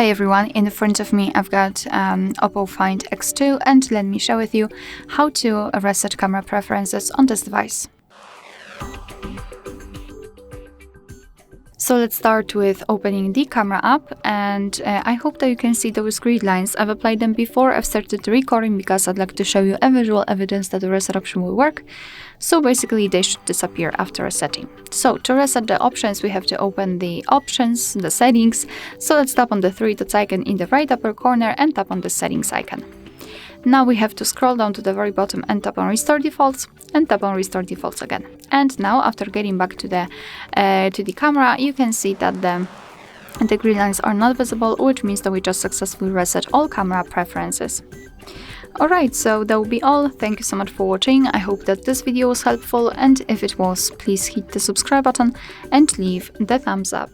Hi everyone, in front of me I've got Oppo Find X2 and let me share with you how to reset camera preferences on this device. So let's start with opening the camera app, and I hope that you can see those grid lines. I've applied them before I've started the recording because I'd like to show you a visual evidence that the reset option will work. So basically they should disappear after resetting. So to reset the options, we have to open the options, the settings. So let's tap on the three dots icon in the right upper corner and tap on the settings icon. Now we have to scroll down to the very bottom and tap on Restore Defaults and tap on Restore Defaults again. And now after getting back to the camera, you can see that the green lines are not visible, which means that we just successfully reset all camera preferences. Alright, so that will be all. Thank you so much for watching. I hope that this video was helpful, and if it was, please hit the subscribe button and leave the thumbs up.